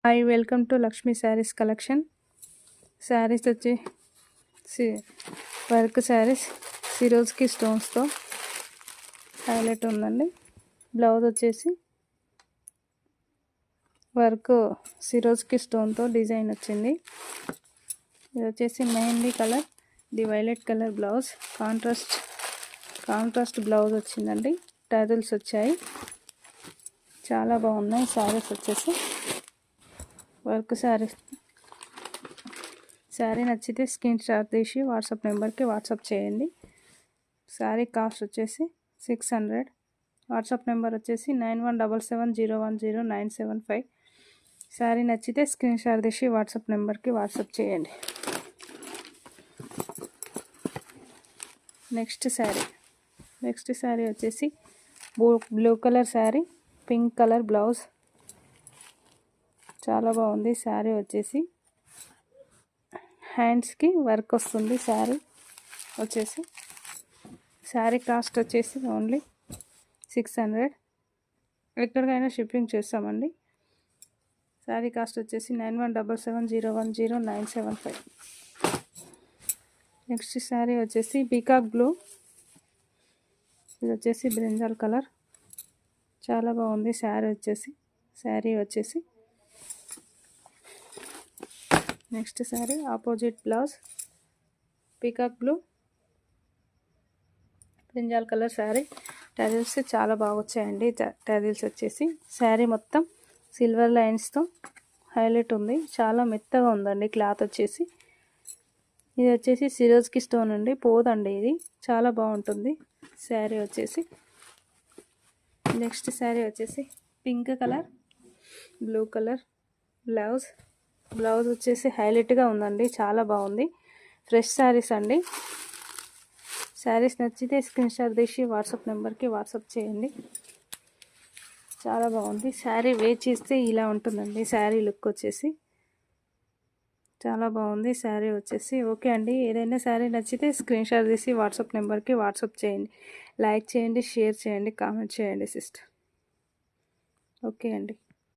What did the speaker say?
Hi, welcome to Lakshmi saris collection. Saris వచ్చి work saris సిరోజ్కి స్టోన్స్తో highlight ఉందండి. బ్లౌజ్ వచ్చేసి వర్క్ సిరోజ్కి స్టోన్తో డిజైన్ వచ్చింది. ఇది వచ్చేసి మెహందీ కలర్, ఇది violet colour blouse, contrast blouse వచ్చిందండి. టైటిల్స్ వచ్చాయి, చాలా బాగున్నాయి శారీస్ వచ్చేసి. వర్క్ శారీ నచ్చితే స్క్రీన్ షాట్ తీసి వాట్సాప్ నెంబర్కి వాట్సాప్ చేయండి. శారీ కాస్ట్ వచ్చేసి 600. వాట్సాప్ నెంబర్ వచ్చేసి 9177010975. శారీ నచ్చితే స్క్రీన్ షాట్ తీసి వాట్సాప్ నెంబర్కి వాట్సాప్ చేయండి. నెక్స్ట్ శారీ వచ్చేసి blue colour sari, pink colour blouse, చాలా బాగుంది. శారీ వచ్చేసి హ్యాండ్స్కి వర్క్ వస్తుంది. శారీ కాస్ట్ వచ్చేసి ఓన్లీ 600. ఎక్కడికైనా షిప్పింగ్ చేస్తామండి. శారీ కాస్ట్ వచ్చేసి 9177010975. నెక్స్ట్ శారీ వచ్చేసి పీకాక్ బ్లూ, ఇది వచ్చేసి బ్రింజాల్ కలర్, చాలా బాగుంది. శారీ వచ్చేసి next sari opposite blouse, peacock blue, brinjal colour sari. Titles చాలా బాగా వచ్చాయండి. టైటిల్స్ వచ్చేసి శారీ మొత్తం సిల్వర్ లైన్స్తో హైలైట్ ఉంది, చాలా మెత్తగా ఉందండి క్లాత్ వచ్చేసి. ఇది వచ్చేసి సిరోజ్కి స్టోన్ అండి, పోదండి, ఇది చాలా బాగుంటుంది శారీ వచ్చేసి. నెక్స్ట్ శారీ వచ్చేసి pink colour, blue colour blouse వచ్చేసి హైలైట్గా ఉందండి, చాలా బాగుంది. ఫ్రెష్ శారీస్ అండి. శారీస్ నచ్చితే స్క్రీన్ షాట్ తీసి వాట్సాప్ నెంబర్కి వాట్సాప్ చేయండి. చాలా బాగుంది శారీ. వేర్ చేస్తే ఇలా ఉంటుందండి శారీ లుక్ వచ్చేసి, చాలా బాగుంది శారీ వచ్చేసి. ఓకే అండి, ఏదైనా శారీ నచ్చితే స్క్రీన్ షాట్ తీసి వాట్సాప్ నెంబర్కి వాట్సాప్ చేయండి. లైక్ చేయండి, షేర్ చేయండి, కామెంట్ చేయండి సిస్టర్. ఓకే అండి.